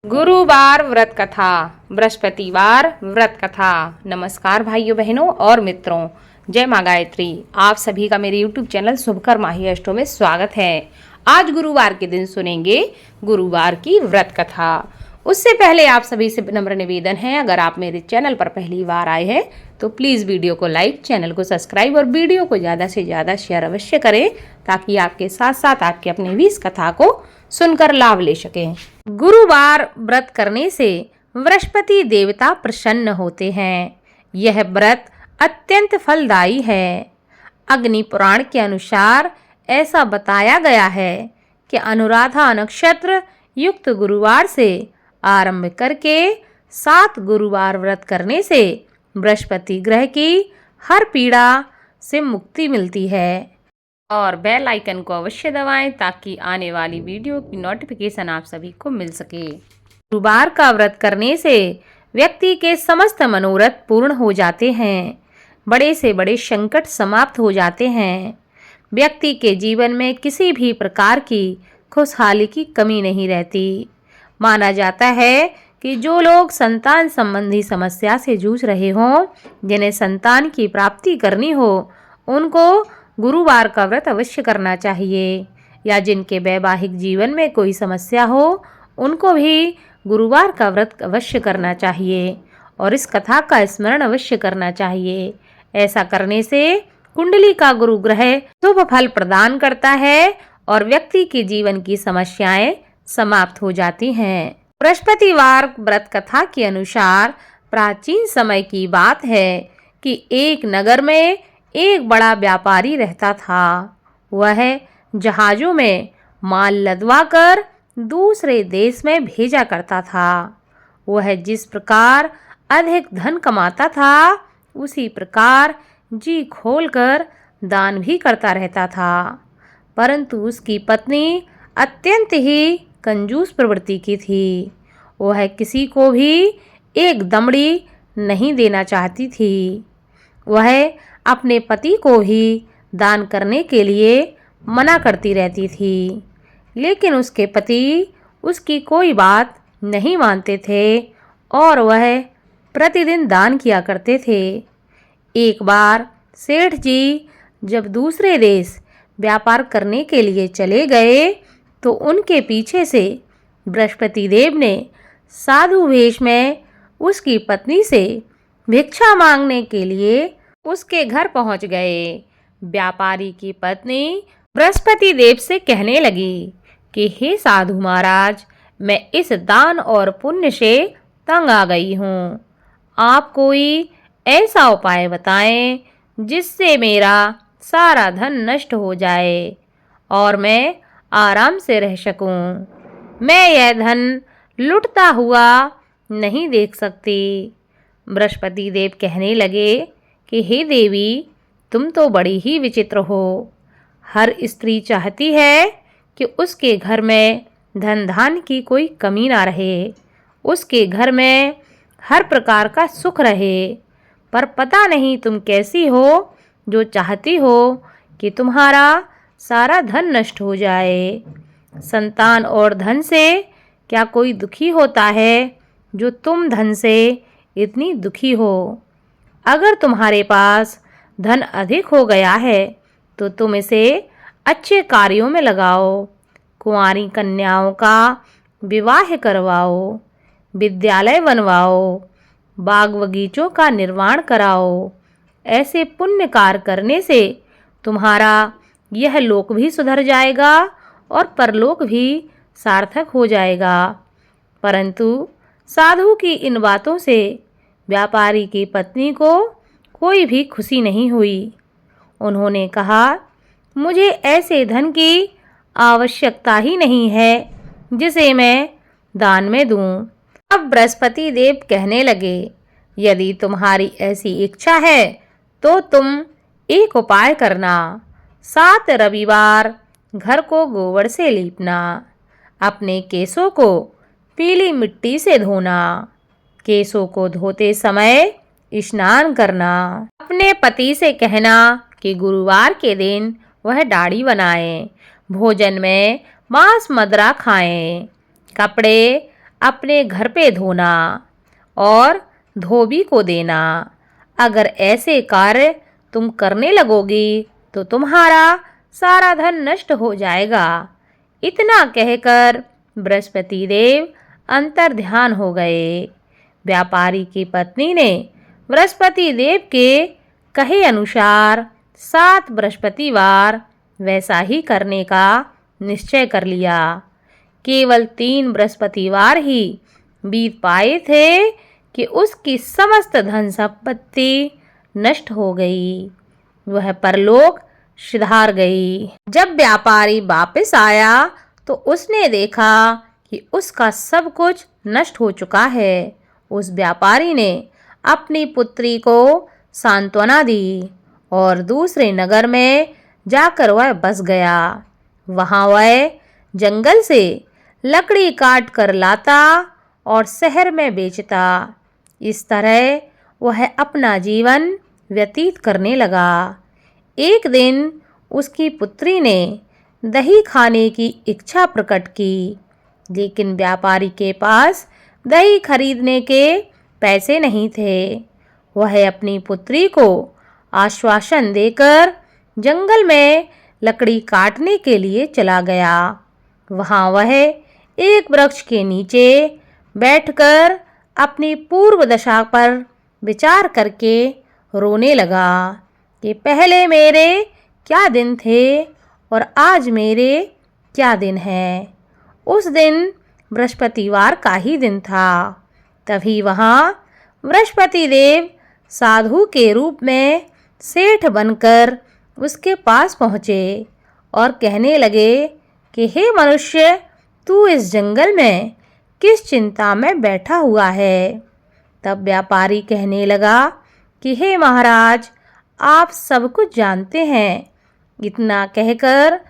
गुरुवार व्रत कथा, बृहस्पतिवार व्रत कथा। नमस्कार भाइयों बहनों और मित्रों, जय माँ गायत्री। आप सभी का मेरे YouTube चैनल शुभकर माही अष्टों में स्वागत है। आज गुरुवार के दिन सुनेंगे गुरुवार की व्रत कथा। उससे पहले आप सभी से नम्र निवेदन है, अगर आप मेरे चैनल पर पहली बार आए हैं तो प्लीज़ वीडियो को लाइक, चैनल को सब्सक्राइब और वीडियो को ज़्यादा से ज़्यादा शेयर अवश्य करें, ताकि आपके साथ साथ आपके अपने भी इस कथा को सुनकर लाभ ले सकें। गुरुवार व्रत करने से बृहस्पति देवता प्रसन्न होते हैं। यह व्रत अत्यंत फलदायी है। अग्नि पुराण के अनुसार ऐसा बताया गया है कि अनुराधा नक्षत्र युक्त गुरुवार से आरंभ करके 7 गुरुवार व्रत करने से बृहस्पति ग्रह की हर पीड़ा से मुक्ति मिलती है। और बेल आइकन को अवश्य दबाएं ताकि आने वाली वीडियो की नोटिफिकेशन आप सभी को मिल सके। गुरुवार का व्रत करने से व्यक्ति के समस्त मनोरथ पूर्ण हो जाते हैं। बड़े से बड़े संकट समाप्त हो जाते हैं। व्यक्ति के जीवन में किसी भी प्रकार की खुशहाली की कमी नहीं रहती। माना जाता है कि जो लोग संतान संबंधी समस्या से जूझ रहे हों, जिन्हें संतान की प्राप्ति करनी हो, उनको गुरुवार का व्रत अवश्य करना चाहिए। या जिनके वैवाहिक जीवन में कोई समस्या हो, उनको भी गुरुवार का व्रत अवश्य करना चाहिए और इस कथा का स्मरण अवश्य करना चाहिए। ऐसा करने से कुंडली का गुरु ग्रह शुभ फल प्रदान करता है और व्यक्ति के जीवन की समस्याएं समाप्त हो जाती हैं। बृहस्पतिवार व्रत कथा के अनुसार प्राचीन समय की बात है कि एक नगर में एक बड़ा व्यापारी रहता था। वह जहाजों में माल लदवा कर दूसरे देश में भेजा करता था। वह जिस प्रकार अधिक धन कमाता था, उसी प्रकार जी खोलकर दान भी करता रहता था। परंतु उसकी पत्नी अत्यंत ही कंजूस प्रवृत्ति की थी। वह किसी को भी एक दमड़ी नहीं देना चाहती थी। वह अपने पति को ही दान करने के लिए मना करती रहती थी, लेकिन उसके पति उसकी कोई बात नहीं मानते थे और वह प्रतिदिन दान किया करते थे। एक बार सेठ जी जब दूसरे देश व्यापार करने के लिए चले गए तो उनके पीछे से बृहस्पति देव ने साधु वेश में उसकी पत्नी से भिक्षा मांगने के लिए उसके घर पहुंच गए। व्यापारी की पत्नी बृहस्पति देव से कहने लगी कि हे साधु महाराज, मैं इस दान और पुण्य से तंग आ गई हूँ। आप कोई ऐसा उपाय बताएं जिससे मेरा सारा धन नष्ट हो जाए और मैं आराम से रह सकूं। मैं यह धन लुटता हुआ नहीं देख सकती। बृहस्पति देव कहने लगे कि हे देवी, तुम तो बड़ी ही विचित्र हो। हर स्त्री चाहती है कि उसके घर में धन धान्य की कोई कमी ना रहे, उसके घर में हर प्रकार का सुख रहे, पर पता नहीं तुम कैसी हो जो चाहती हो कि तुम्हारा सारा धन नष्ट हो जाए। संतान और धन से क्या कोई दुखी होता है जो तुम धन से इतनी दुखी हो? अगर तुम्हारे पास धन अधिक हो गया है तो तुम इसे अच्छे कार्यों में लगाओ। कुंवारी कन्याओं का विवाह करवाओ, विद्यालय बनवाओ, बाग बगीचों का निर्माण कराओ। ऐसे पुण्य कार्य करने से तुम्हारा यह लोक भी सुधर जाएगा और परलोक भी सार्थक हो जाएगा। परंतु साधु की इन बातों से व्यापारी की पत्नी को कोई भी खुशी नहीं हुई। उन्होंने कहा, मुझे ऐसे धन की आवश्यकता ही नहीं है जिसे मैं दान में दूं। अब बृहस्पति देव कहने लगे, यदि तुम्हारी ऐसी इच्छा है तो तुम एक उपाय करना। 7 रविवार घर को गोबर से लीपना, अपने केशों को पीली मिट्टी से धोना, केशों को धोते समय स्नान करना। अपने पति से कहना कि गुरुवार के दिन वह दाढ़ी बनाएं, भोजन में मांस मदिरा खाएं, कपड़े अपने घर पे धोना और धोबी को देना। अगर ऐसे कार्य तुम करने लगोगी तो तुम्हारा सारा धन नष्ट हो जाएगा। इतना कहकर बृहस्पति देव अंतर्ध्यान हो गए। व्यापारी की पत्नी ने बृहस्पति देव के कहे अनुसार 7 बृहस्पतिवार वैसा ही करने का निश्चय कर लिया। केवल 3 बृहस्पतिवार ही बीत पाए थे कि उसकी समस्त धन संपत्ति नष्ट हो गई। वह परलोक सिधार गई। जब व्यापारी वापस आया तो उसने देखा कि उसका सब कुछ नष्ट हो चुका है। उस व्यापारी ने अपनी पुत्री को सांत्वना दी और दूसरे नगर में जाकर वह बस गया। वहाँ वह जंगल से लकड़ी काट कर लाता और शहर में बेचता। इस तरह वह अपना जीवन व्यतीत करने लगा। एक दिन उसकी पुत्री ने दही खाने की इच्छा प्रकट की, लेकिन व्यापारी के पास दही खरीदने के पैसे नहीं थे। वह अपनी पुत्री को आश्वासन देकर जंगल में लकड़ी काटने के लिए चला गया। वहाँ वह एक वृक्ष के नीचे बैठकर अपनी पूर्व दशा पर विचार करके रोने लगा कि पहले मेरे क्या दिन थे और आज मेरे क्या दिन हैं। उस दिन बृहस्पतिवार का ही दिन था। तभी वहाँ बृहस्पति देव साधु के रूप में सेठ बनकर उसके पास पहुँचे और कहने लगे कि हे मनुष्य, तू इस जंगल में किस चिंता में बैठा हुआ है। तब व्यापारी कहने लगा कि हे महाराज, आप सब कुछ जानते हैं। इतना कहकर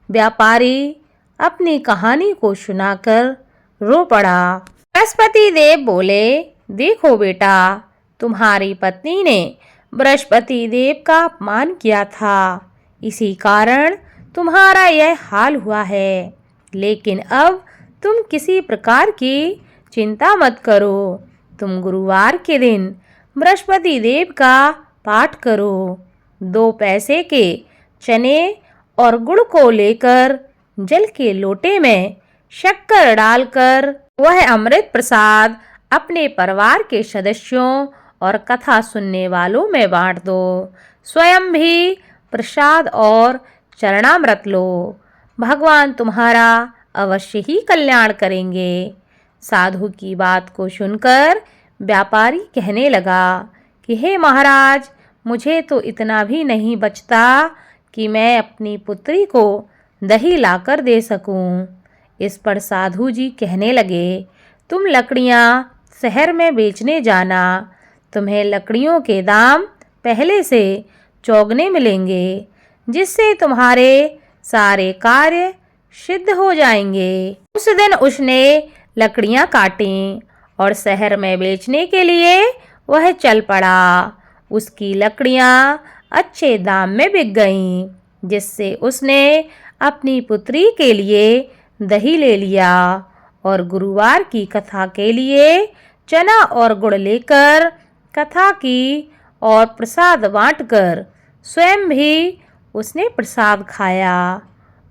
व्यापारी अपनी कहानी को सुनाकर रो पड़ा। बृहस्पति देव बोले, देखो बेटा, तुम्हारी पत्नी ने बृहस्पति देव का अपमान किया था, इसी कारण तुम्हारा यह हाल हुआ है। लेकिन अब तुम किसी प्रकार की चिंता मत करो। तुम गुरुवार के दिन बृहस्पति देव का पाठ करो। 2 पैसे के चने और गुड़ को लेकर जल के लोटे में शक्कर डालकर वह अमृत प्रसाद अपने परिवार के सदस्यों और कथा सुनने वालों में बांट दो। स्वयं भी प्रसाद और चरणामृत लो। भगवान तुम्हारा अवश्य ही कल्याण करेंगे। साधु की बात को सुनकर व्यापारी कहने लगा कि हे महाराज, मुझे तो इतना भी नहीं बचता कि मैं अपनी पुत्री को दही लाकर दे सकूं। इस पर साधु जी कहने लगे, तुम लकड़ियां शहर में बेचने जाना। तुम्हें लकड़ियों के दाम पहले से चौगने मिलेंगे, जिससे तुम्हारे सारे कार्य सिद्ध हो जाएंगे। उस दिन उसने लकड़ियां काटी और शहर में बेचने के लिए वह चल पड़ा। उसकी लकड़ियां अच्छे दाम में बिक गईं, जिससे उसने अपनी पुत्री के लिए दही ले लिया और गुरुवार की कथा के लिए चना और गुड़ लेकर कथा की और प्रसाद बांटकर स्वयं भी उसने प्रसाद खाया।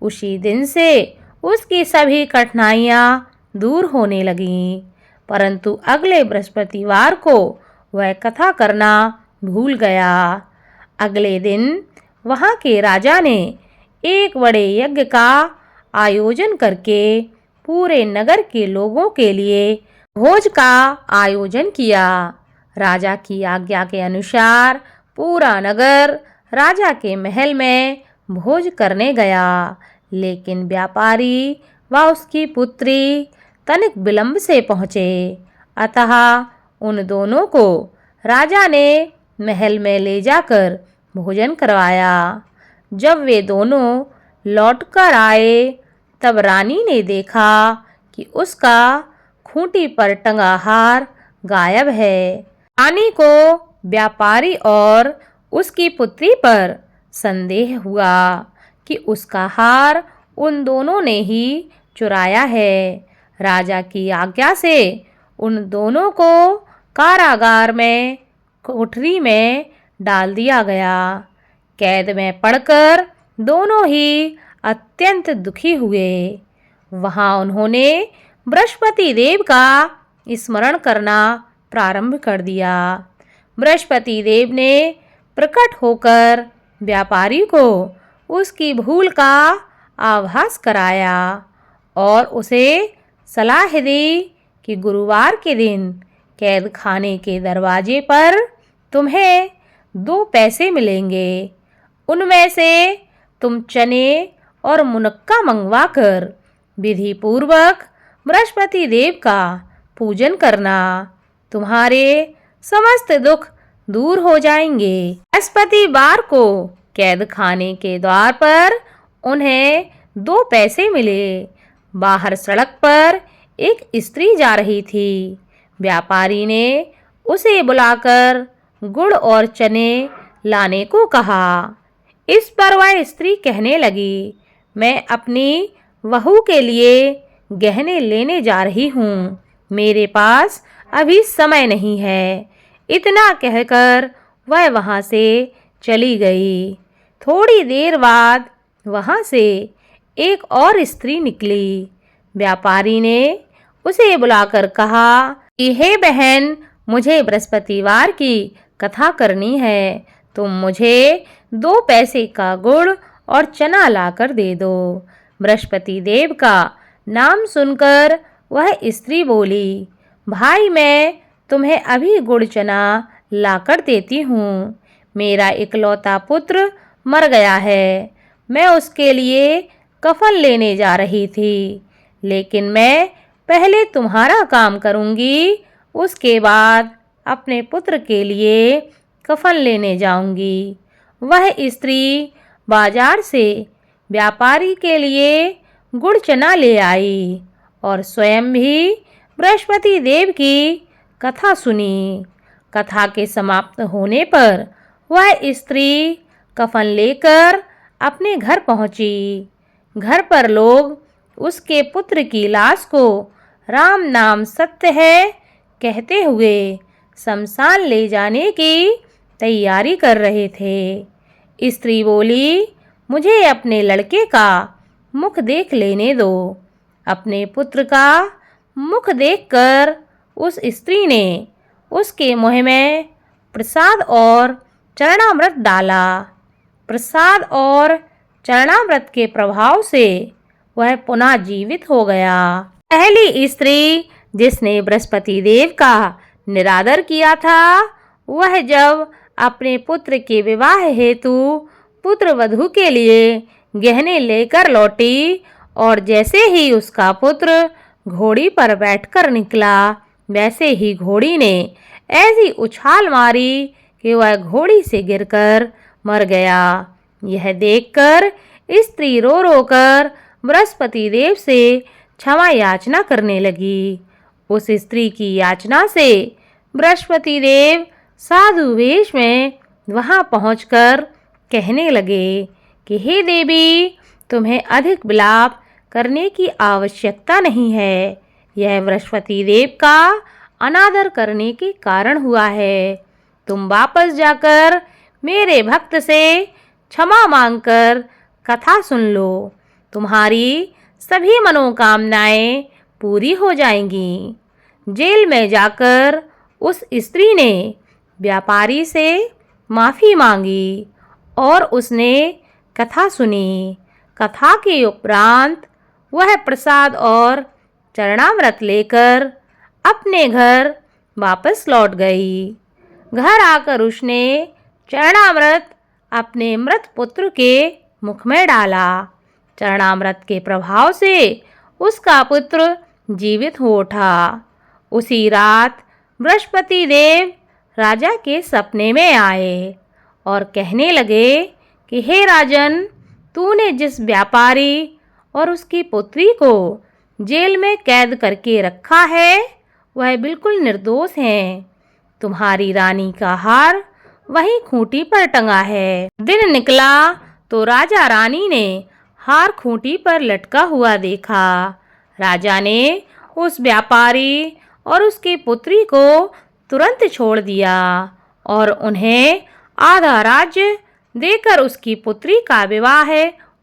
उसी दिन से उसकी सभी कठिनाइयाँ दूर होने लगीं, परंतु अगले बृहस्पतिवार को वह कथा करना भूल गया। अगले दिन वहाँ के राजा ने एक बड़े यज्ञ का आयोजन करके पूरे नगर के लोगों के लिए भोज का आयोजन किया। राजा की आज्ञा के अनुसार पूरा नगर राजा के महल में भोज करने गया, लेकिन व्यापारी व उसकी पुत्री तनिक विलंब से पहुँचे। अतः उन दोनों को राजा ने महल में ले जाकर भोजन करवाया। जब वे दोनों लौटकर आए तब रानी ने देखा कि उसका खूंटी पर टंगा हार गायब है। रानी को व्यापारी और उसकी पुत्री पर संदेह हुआ कि उसका हार उन दोनों ने ही चुराया है। राजा की आज्ञा से उन दोनों को कारागार में कोठरी में डाल दिया गया। कैद में पड़कर दोनों ही अत्यंत दुखी हुए। वहां उन्होंने बृहस्पति देव का स्मरण करना प्रारंभ कर दिया। बृहस्पति देव ने प्रकट होकर व्यापारी को उसकी भूल का आभास कराया और उसे सलाह दी कि गुरुवार के दिन कैद खाने के दरवाजे पर तुम्हें 2 पैसे मिलेंगे। उनमें से तुम चने और मुनक्का मंगवाकर विधि पूर्वक बृहस्पति देव का पूजन करना। तुम्हारे समस्त दुख दूर हो जाएंगे। बृहस्पतिवार को कैद खाने के द्वार पर उन्हें 2 पैसे मिले। बाहर सड़क पर एक स्त्री जा रही थी। व्यापारी ने उसे बुलाकर गुड़ और चने लाने को कहा। इस पर वह स्त्री कहने लगी, मैं अपनी बहू के लिए गहने लेने जा रही हूँ, मेरे पास अभी समय नहीं है। इतना कहकर वह वहाँ से चली गई। थोड़ी देर बाद वहाँ से एक और स्त्री निकली। व्यापारी ने उसे बुलाकर कहा कि हे बहन, मुझे बृहस्पतिवार की कथा करनी है, तुम मुझे 2 पैसे का गुड़ और चना लाकर दे दो। बृहस्पति देव का नाम सुनकर वह स्त्री बोली, भाई मैं तुम्हें अभी गुड़ चना लाकर देती हूँ। मेरा इकलौता पुत्र मर गया है, मैं उसके लिए कफन लेने जा रही थी, लेकिन मैं पहले तुम्हारा काम करूँगी, उसके बाद अपने पुत्र के लिए कफन लेने जाऊँगी। वह स्त्री बाजार से व्यापारी के लिए गुड़ चना ले आई और स्वयं भी बृहस्पति देव की कथा सुनी। कथा के समाप्त होने पर वह स्त्री कफन लेकर अपने घर पहुंची। घर पर लोग उसके पुत्र की लाश को राम नाम सत्य है कहते हुए शमशान ले जाने की तैयारी कर रहे थे। स्त्री बोली, मुझे अपने लड़के का मुख देख लेने दो। अपने पुत्र का मुख देखकर उस स्त्री ने उसके मुँह में प्रसाद और चरणामृत डाला। प्रसाद और चरणामृत के प्रभाव से वह पुनः जीवित हो गया। पहली स्त्री जिसने बृहस्पति देव का निरादर किया था, वह जब अपने पुत्र के विवाह हेतु पुत्र वधू के लिए गहने लेकर लौटी और जैसे ही उसका पुत्र घोड़ी पर बैठकर निकला, वैसे ही घोड़ी ने ऐसी उछाल मारी कि वह घोड़ी से गिरकर मर गया। यह देखकर स्त्री रो रो कर बृहस्पति देव से क्षमा याचना करने लगी। उस स्त्री की याचना से बृहस्पति देव साधु वेश में वहां पहुंचकर कहने लगे कि हे देवी, तुम्हें अधिक विलाप करने की आवश्यकता नहीं है। यह बृहस्पति देव का अनादर करने के कारण हुआ है। तुम वापस जाकर मेरे भक्त से क्षमा मांगकर कथा सुन लो। तुम्हारी सभी मनोकामनाएं पूरी हो जाएंगी। जेल में जाकर उस स्त्री ने व्यापारी से माफ़ी मांगी और उसने कथा सुनी। कथा के उपरांत वह प्रसाद और चरणामृत लेकर अपने घर वापस लौट गई। घर आकर उसने चरणामृत अपने मृत पुत्र के मुख में डाला। चरणामृत के प्रभाव से उसका पुत्र जीवित हो उठा। उसी रात बृहस्पति देव राजा के सपने में आए और कहने लगे कि हे राजन, तूने जिस व्यापारी और उसकी पुत्री को जेल में कैद करके रखा है, वह बिल्कुल निर्दोष हैं। तुम्हारी रानी का हार वहीं खूंटी पर टंगा है। दिन निकला तो राजा रानी ने हार खूंटी पर लटका हुआ देखा। राजा ने उस व्यापारी और उसकी पुत्री को तुरंत छोड़ दिया और उन्हें आधा राज्य देकर उसकी पुत्री का विवाह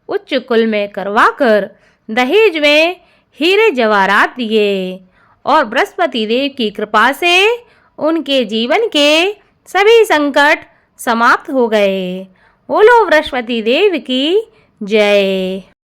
उच्च कुल में करवाकर दहेज में हीरे जवाहरात दिए और बृहस्पति देव की कृपा से उनके जीवन के सभी संकट समाप्त हो गए। बोलो बृहस्पति देव की जय।